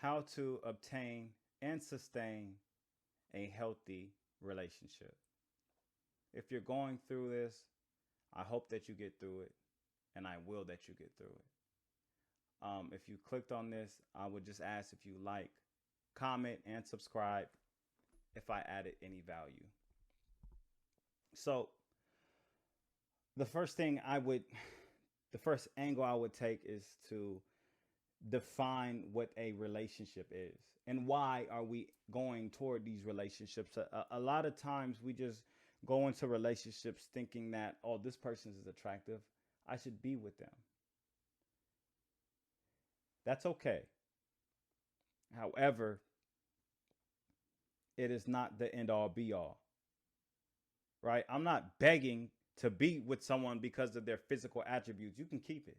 how to obtain and sustain a healthy relationship. If you're going through this, I hope that you get through it, and I will that you get through it. If you clicked on this, I would just ask if you like, comment, and subscribe if I added any value. So, the first thing I would, the first angle I would take is to define what a relationship is and why are we going toward these relationships. A lot of times we just go into relationships thinking that, oh, this person is attractive, I should be with them. That's okay. However, it is not the end all be all, right? I'm not begging to be with someone because of their physical attributes. You can keep it.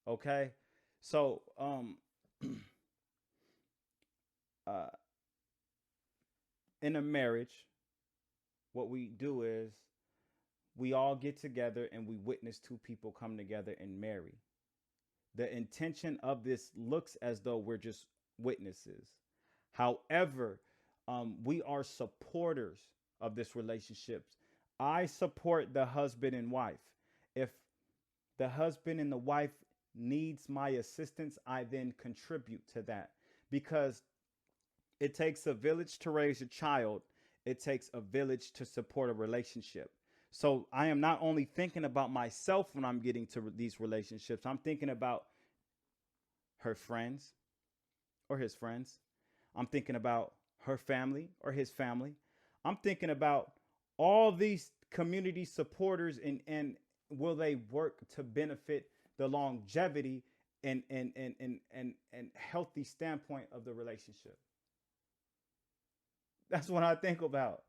Okay? So, uh, in a marriage, what we do is we all get together and we witness two people come together and marry. The intention of this looks as though we're just witnesses. However, we are supporters of this relationship. I support the husband and wife. If the husband and the wife needs my assistance, I then contribute to that because it takes a village to raise a child. It takes a village to support a relationship. So I am not only thinking about myself when I'm getting to these relationships, I'm thinking about her friends or his friends. I'm thinking about her family or his family. I'm thinking about all these community supporters and will they work to benefit the longevity and healthy standpoint of the relationship. That's what I think about.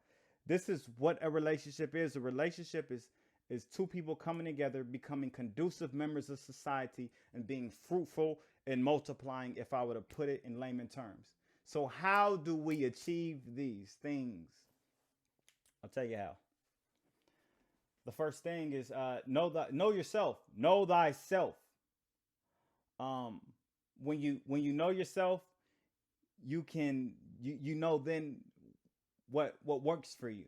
This is what a relationship is. A relationship is two people coming together, becoming conducive members of society, and being fruitful and multiplying, if I were to put it in layman terms. So how do we achieve these things? I'll tell you how. The first thing is know yourself. Know thyself. Um, when you know yourself, you know then what works for you,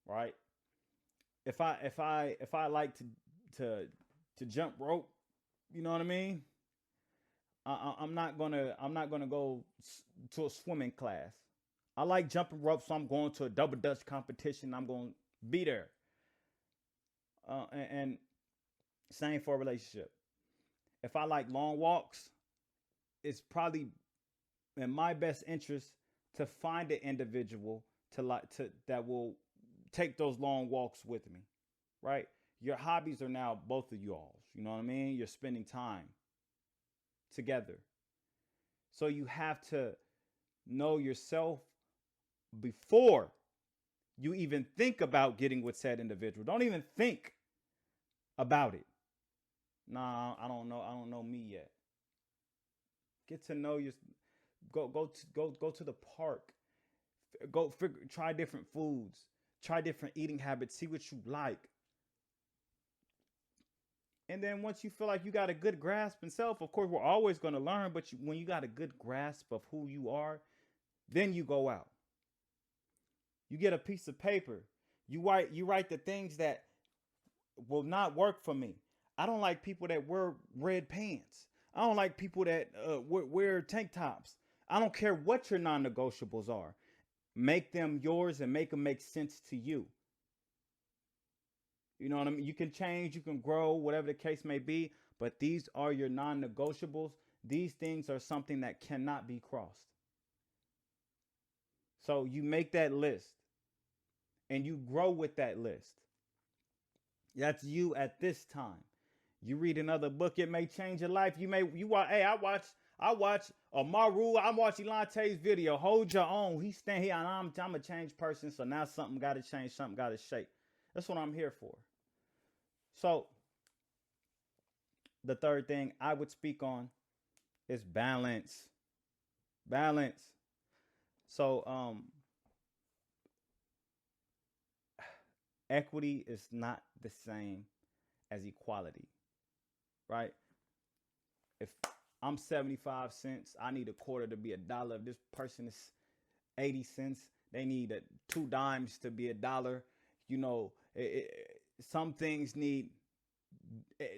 right? If I like to to jump rope, you know what I mean. I'm not gonna go to a swimming class. I like jumping rope, so I'm going to a double dutch competition. I'm going to be there. And same for a relationship. If I like long walks, it's probably in my best interest to find an individual to that will take those long walks with me, right? Your hobbies are now both of y'all's. You know what I mean? You're spending time together. So you have to know yourself before you even think about getting with said individual. Don't even think about it. Nah, I don't know. I don't know me yet. Get to know your go to the park. Try different foods. Try different eating habits. See what you like. And then once you feel like you got a good grasp in self, of course, we're always going to learn. But when you got a good grasp of who you are, then you go out. You get a piece of paper. You write the things that will not work for me. I don't like people that wear red pants. I don't like people that wear tank tops. I don't care what your non-negotiables are. Make them yours and make them make sense to you. You know what I mean? You can change, you can grow, whatever the case may be, but these are your non-negotiables. These things are something that cannot be crossed. So you make that list and you grow with that list. That's you at this time. You read another book, it may change your life. You watch. Hey, I watch Maru. I watch Elante's video. Hold your own. He's standing here, and I'm a changed person. So now something got to change. Something got to shake. That's what I'm here for. So the third thing I would speak on is balance. Balance. So equity is not the same as equality, right? If I'm 75 cents. I need a quarter to be a dollar. If this person is 80 cents, they need 2 dimes to be a dollar. You know, some things need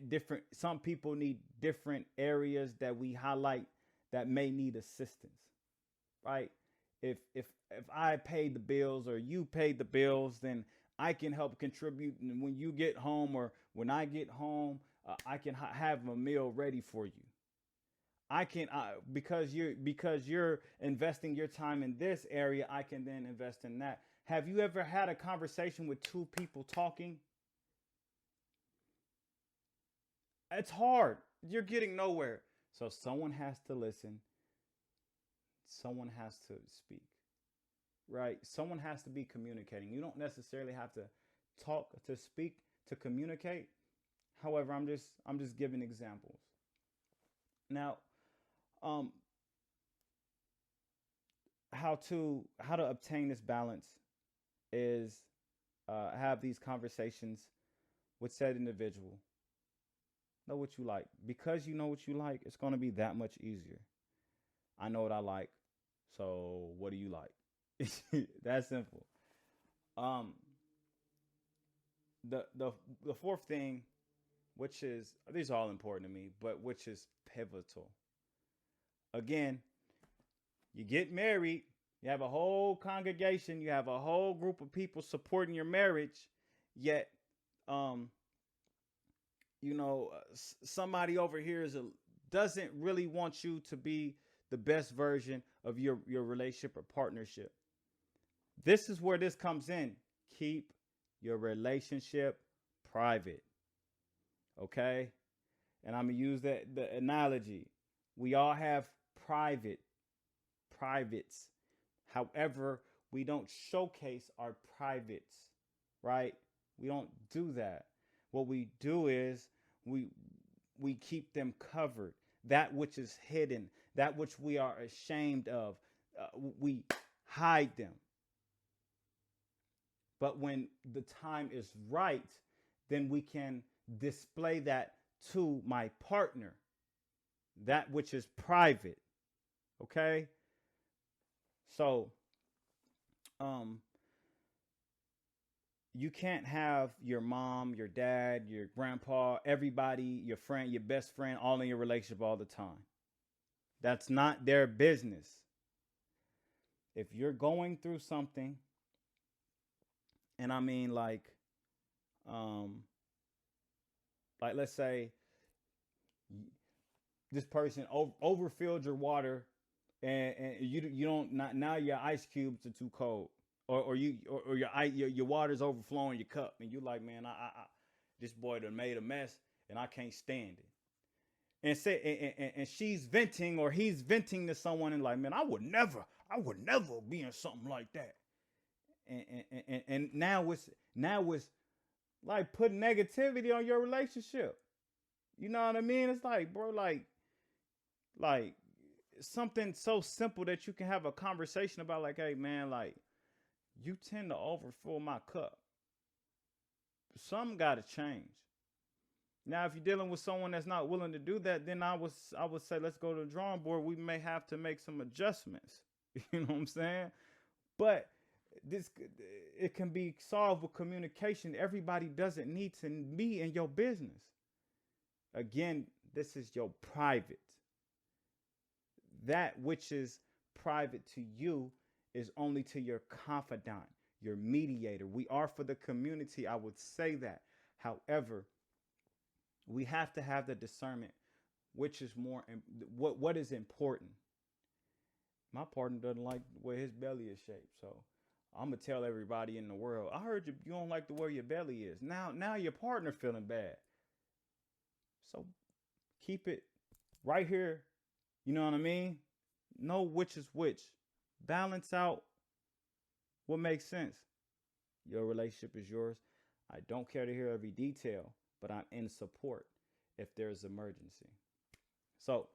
different, some people need different areas that we highlight that may need assistance, right? If I paid the bills or you paid the bills, then I can help contribute. And when you get home or when I get home, I can have a meal ready for you. I can because you're investing your time in this area, I can then invest in that. Have you ever had a conversation with two people talking? It's hard. You're getting nowhere. So someone has to listen. Someone has to speak, right? Someone has to be communicating. You don't necessarily have to talk to speak to communicate. However, I'm just giving examples. Now, um, how to obtain this balance is have these conversations with said individual. Know what you like. Because you know what you like, it's going to be that much easier. I know what I like. So what do you like? That's simple. Um, the fourth thing, which is, these are all important to me, but which is pivotal. Again, you get married, you have a whole congregation, you have a whole group of people supporting your marriage, yet um somebody over here doesn't really want you to be the best version of your relationship or partnership. This is where this comes in. Keep your relationship private, okay? And I'm gonna use the analogy. We all have private privates. However, we don't showcase our privates, right? We don't do that. What we do is we we keep them covered. That which is hidden, that which we are ashamed of, we hide them. But when the time is right, then we can display that to my partner, that which is private. Okay? So, um, you can't have your mom, your dad, your grandpa, everybody, your friend, your best friend, all in your relationship all the time. That's not their business. If you're going through something, and I mean um, like let's say this person overfilled your water, and you don't not now your ice cubes are too cold, or your water's overflowing your cup, and you're like, man, I this boy done made a mess, and I can't stand it. And say and she's venting or he's venting to someone and like, man, I would never be in something like that. And now it's like putting negativity on your relationship. You know what I mean? It's like, bro, like something so simple that you can have a conversation about, like, hey man, like, you tend to overfill my cup. Something gotta change. Now, if you're dealing with someone that's not willing to do that, then I would say let's go to the drawing board. We may have to make some adjustments. You know what I'm saying? But this it can be solved with communication. Everybody doesn't need to be in your business. Again, this is your private. That which is private to you is only to your confidant, your mediator. We are for the community. I would say that. However, we have to have the discernment which is more what is important. My partner doesn't like the way his belly is shaped, so I'm gonna tell everybody in the world, I heard you don't like the way your belly is. Now your partner feeling bad. So keep it right here. You know what I mean? Know which is which. Balance out what makes sense. Your relationship is yours. I don't care to hear every detail, but I'm in support if there's emergency. So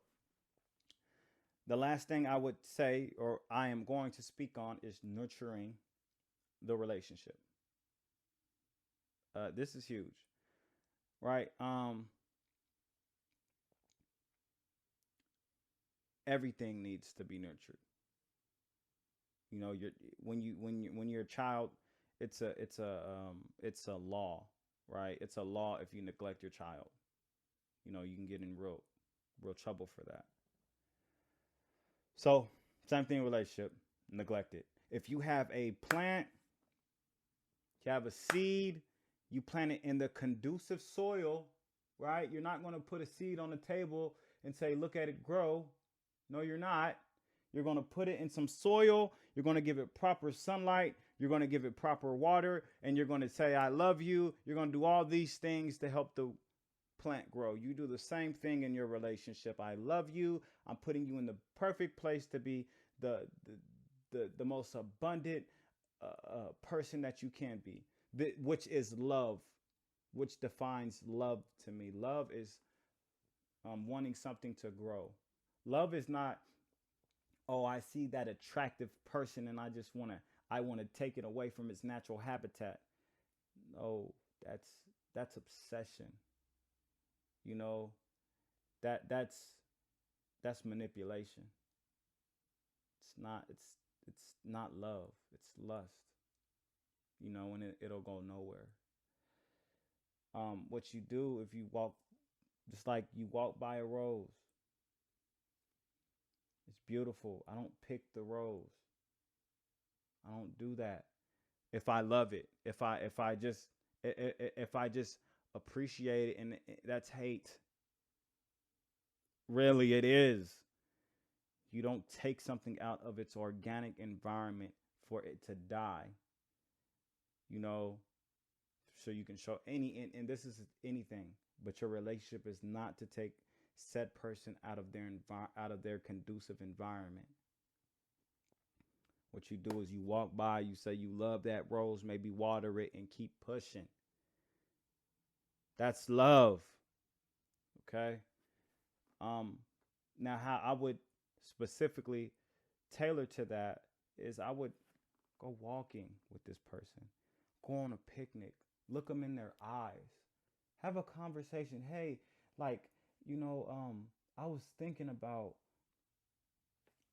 the last thing I would say, or I am going to speak on, is nurturing the relationship. This is huge, right? everything needs to be nurtured. You know, when you're a child, it's a law, right? It's a law. If you neglect your child, you know, you can get in real trouble for that. So same thing in relationship, neglect it. If you have a plant, you have a seed, you plant it in the conducive soil, right? You're not going to put a seed on the table and say, look at it grow. No, you're not. You're going to put it in some soil. You're going to give it proper sunlight. You're going to give it proper water. And you're going to say, I love you. You're going to do all these things to help the plant grow. You do the same thing in your relationship. I love you. I'm putting you in the perfect place to be the most abundant person that you can be, which is love, which defines love to me. Love is wanting something to grow. Love is not, oh, I see that attractive person and I want to take it away from its natural habitat. No, that's obsession. You know, that's manipulation. It's not love. It's lust. You know, and it'll go nowhere. What you do if you walk, just like you walk by a rose, it's beautiful. I don't pick the rose. I don't do that. If I love it, if I just appreciate it, and that's hate. Really, it is. You don't take something out of its organic environment for it to die. You know, so you can show and this is anything, but your relationship is not to take said person out of their conducive environment. What you do is you walk by, you say you love that rose, maybe water it and keep pushing. That's love. Okay. Now how I would specifically tailor to that is I would go walking with this person, go on a picnic, look them in their eyes, have a conversation. Hey, like, I was thinking about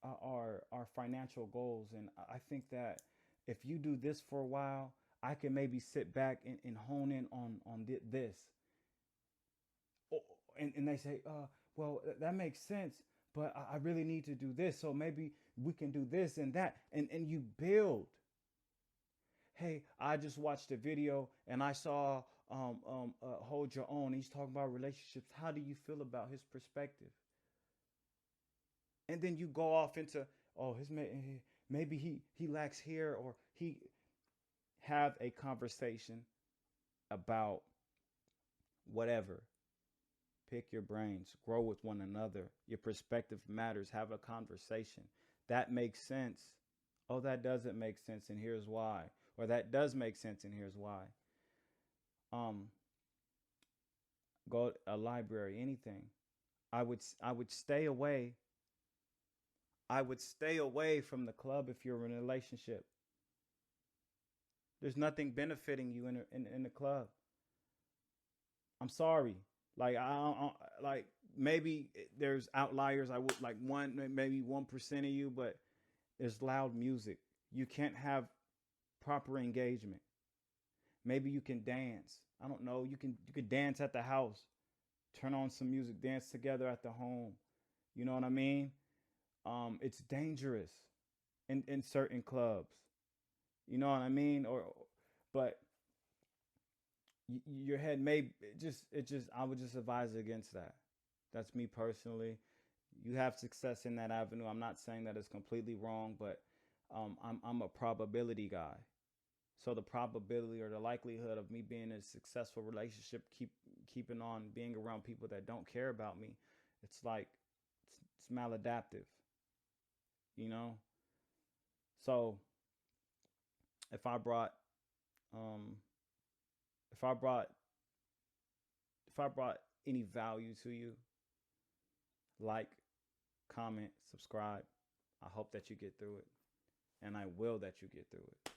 our financial goals, and I think that if you do this for a while, I can maybe sit back and hone in on this. And they say, well, that makes sense, but I really need to do this, so maybe we can do this and that, and you build. Hey, I just watched a video and I saw Hold Your Own. He's talking about relationships. How do you feel about his perspective? And then you go off into, oh, maybe he lacks here, or he have a conversation about whatever. Pick your brains, grow with one another. Your perspective matters. Have a conversation. That makes sense. Oh, that doesn't make sense, and here's why. Or that does make sense, and here's why. Go to a library, anything. I would stay away. I would stay away from the club if you're in a relationship. There's nothing benefiting you in the club. I'm sorry. Like like maybe there's outliers. I would like maybe 1% of you, but there's loud music. You can't have proper engagement. Maybe you can dance. I don't know. You could dance at the house, turn on some music, dance together at the home. You know what I mean? It's dangerous in certain clubs. You know what I mean? But your head may I would just advise against that. That's me personally. You have success in that avenue. I'm not saying that it's completely wrong, but I'm a probability guy. So the probability or the likelihood of me being in a successful relationship, keeping on being around people that don't care about me, it's like it's maladaptive, you know. So if I brought um, if I brought any value to you, like, comment, subscribe. I hope that you get through it, and I will that you get through it.